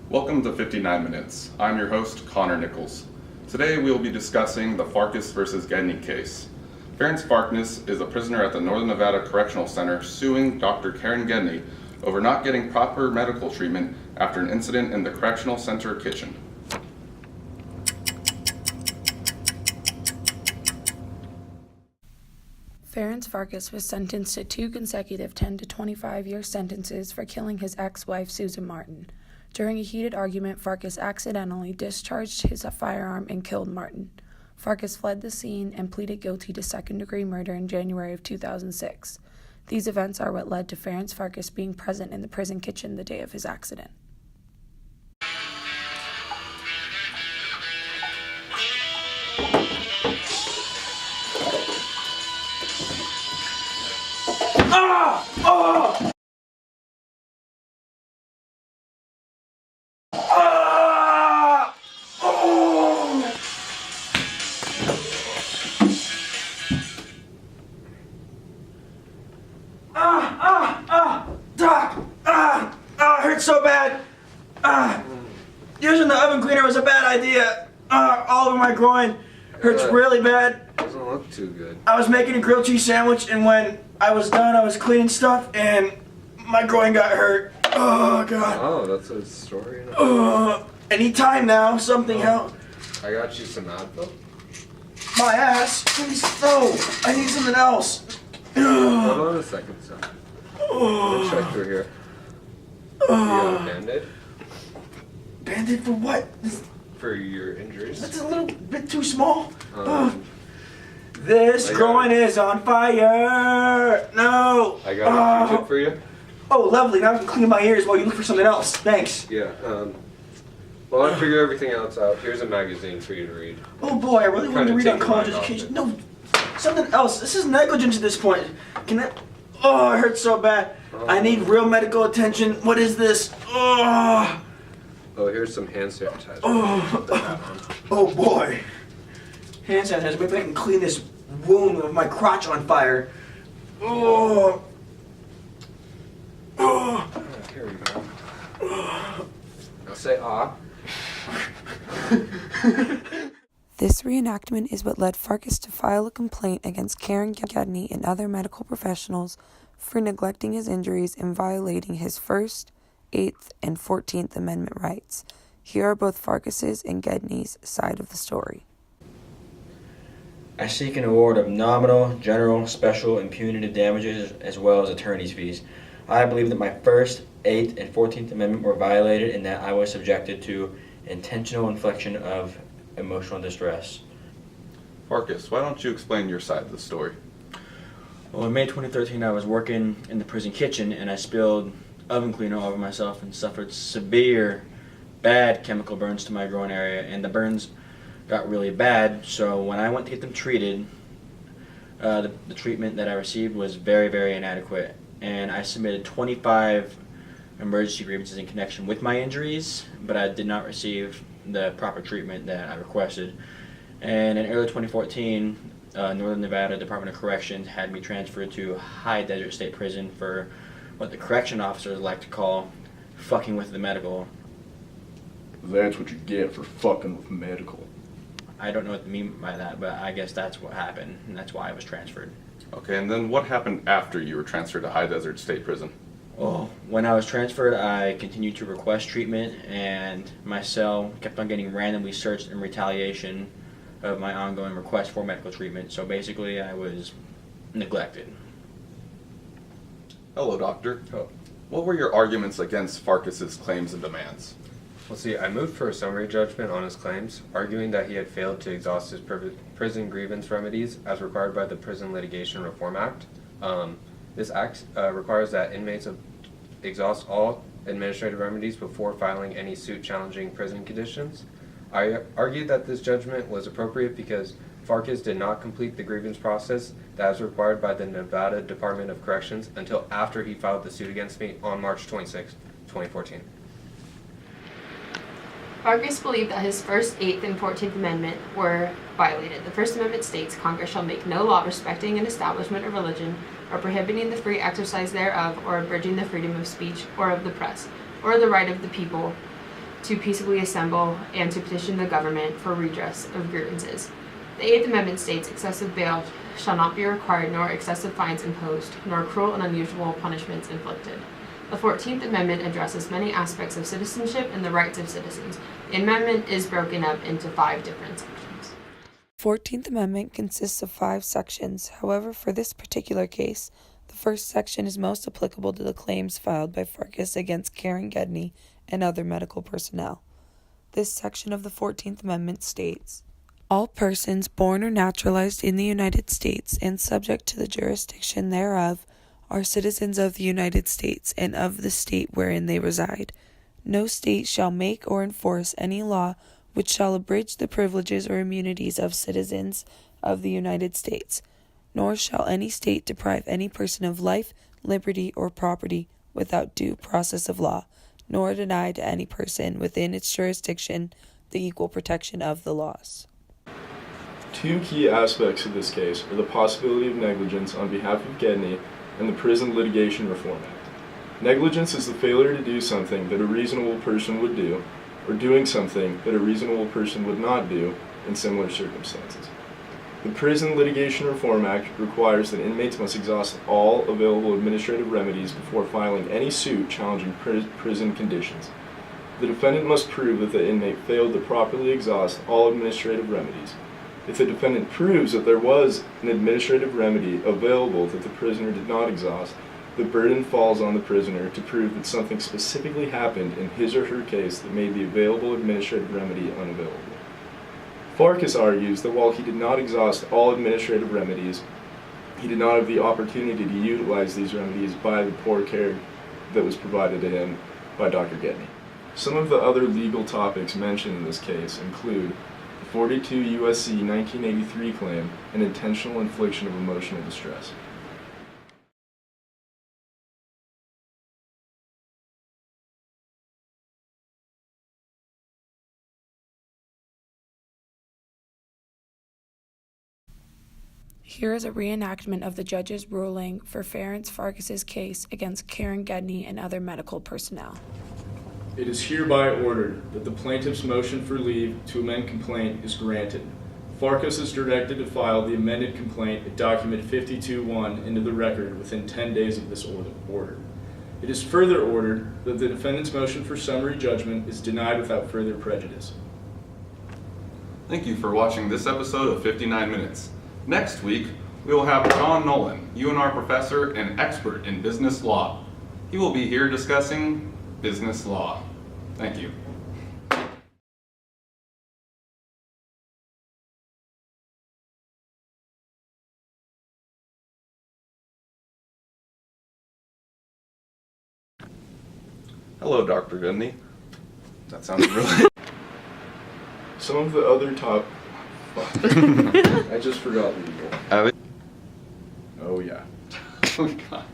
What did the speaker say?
Welcome to 59 Minutes. I'm your host, Connor Nichols. Today we will be discussing the Farkas versus Gedney case. Ferenc Farkas is a prisoner at the Northern Nevada Correctional Center suing Dr. Karen Gedney over not getting proper medical treatment after an incident in the correctional center kitchen. Ferenc Farkas was sentenced to 2 consecutive 10 to 25-year sentences for killing his ex-wife Susan Martin. During a heated argument, Farkas accidentally discharged his firearm and killed Martin. Farkas fled the scene and pleaded guilty to second-degree murder in January of 2006. These events are what led to Ferenc Farkas being present in the prison kitchen the day of his accident. Hurts so bad. Using the oven cleaner was a bad idea. All over my groin. Hurts really bad. Doesn't look too good. I was making a grilled cheese sandwich, and when I was done, I was cleaning stuff, and my groin got hurt. Oh, God. Oh, that's a story. Anytime now, something help. I got you some Advil. My ass. Please, no. I need something else. Hold on a second, son. Let me check through here. You got a Band-Aid? Band-Aid for what? For your injuries? That's a little bit too small. This groin is on fire. No. I got a Q-tip for you. Oh, lovely. Now I can clean my ears while you look for something else. Thanks. Yeah, while I figure everything else out, here's a magazine for you to read. Oh boy, I really wanted to read on college Kinda take education. No, something else. This is negligence at this point. Can I? Oh, it hurts so bad. I need real medical attention. What is this? Oh, here's some hand sanitizer. Oh boy. Hand sanitizer. Maybe I can clean this wound with my crotch on fire. Oh. Here we go. Now say ah. This reenactment is what led Farkas to file a complaint against Karen Gedney and other medical professionals for neglecting his injuries and violating his First, 8th, and 14th Amendment rights. Here are both Farkas's and Gedney's side of the story. I seek an award of nominal, general, special, and punitive damages as well as attorney's fees. I believe that my First, 8th, and 14th Amendment were violated and that I was subjected to intentional infliction of emotional distress. Farkas, why don't you explain your side of the story? Well, in May 2013, I was working in the prison kitchen and I spilled oven cleaner all over myself and suffered severe, bad chemical burns to my groin area, and the burns got really bad. So when I went to get them treated, the treatment that I received was very, very inadequate, and I submitted 25 emergency grievances in connection with my injuries, but I did not receive the proper treatment that I requested. And in early 2014, Northern Nevada Department of Corrections had me transferred to High Desert State Prison for what the correction officers like to call fucking with the medical. That's what you get for fucking with medical. I don't know what to mean by that, but I guess that's what happened, and that's why I was transferred. Okay, and then what happened after you were transferred to High Desert State Prison? Well, when I was transferred, I continued to request treatment, and my cell kept on getting randomly searched in retaliation of my ongoing request for medical treatment. So basically, I was neglected. Hello, doctor. Oh. What were your arguments against Farkas's claims and demands? Well, see, I moved for a summary judgment on his claims, arguing that he had failed to exhaust his prison grievance remedies as required by the Prison Litigation Reform Act. This act requires that inmates exhaust all administrative remedies before filing any suit challenging prison conditions. I argued that this judgment was appropriate because Farkas did not complete the grievance process that is required by the Nevada Department of Corrections until after he filed the suit against me on March 26, 2014. Farkas believed that his First, 8th, and 14th Amendment were violated. The First Amendment states, Congress shall make no law respecting an establishment of religion, or prohibiting the free exercise thereof, or abridging the freedom of speech or of the press, or the right of the people to peaceably assemble and to petition the government for redress of grievances. The Eighth Amendment states excessive bail shall not be required, nor excessive fines imposed, nor cruel and unusual punishments inflicted. The 14th Amendment addresses many aspects of citizenship and the rights of citizens. The amendment is broken up into 5 different sections. 14th Amendment consists of 5 sections. However, for this particular case, the first section is most applicable to the claims filed by Farkas against Karen Gedney and other medical personnel. This section of the 14th Amendment states, "All persons born or naturalized in the United States and subject to the jurisdiction thereof are citizens of the United States and of the state wherein they reside. No state shall make or enforce any law which shall abridge the privileges or immunities of citizens of the United States, nor shall any state deprive any person of life, liberty, or property without due process of law, nor deny to any person within its jurisdiction the equal protection of the laws." 2 key aspects of this case are the possibility of negligence on behalf of Gedney and the Prison Litigation Reform Act. Negligence is the failure to do something that a reasonable person would do, or doing something that a reasonable person would not do in similar circumstances. The Prison Litigation Reform Act requires that inmates must exhaust all available administrative remedies before filing any suit challenging prison conditions. The defendant must prove that the inmate failed to properly exhaust all administrative remedies. If the defendant proves that there was an administrative remedy available that the prisoner did not exhaust, the burden falls on the prisoner to prove that something specifically happened in his or her case that made the available administrative remedy unavailable. Farkas argues that while he did not exhaust all administrative remedies, he did not have the opportunity to utilize these remedies by the poor care that was provided to him by Dr. Gedney. Some of the other legal topics mentioned in this case include 42 U.S.C. 1983 claim, and intentional infliction of emotional distress. Here is a reenactment of the judge's ruling for Ferenc Farkas's case against Karen Gedney and other medical personnel. It is hereby ordered that the plaintiff's motion for leave to amend complaint is granted. Farkas is directed to file the amended complaint at document 52-1 into the record within 10 days of this order. It is further ordered that the defendant's motion for summary judgment is denied without further prejudice. Thank you for watching this episode of 59 Minutes. Next week, we will have John Nolan, UNR professor and expert in business law. He will be here discussing business law. Thank you. Hello, Dr. Gedney. That sounded really... Some of the other I just forgot legal. Oh yeah. Oh, God.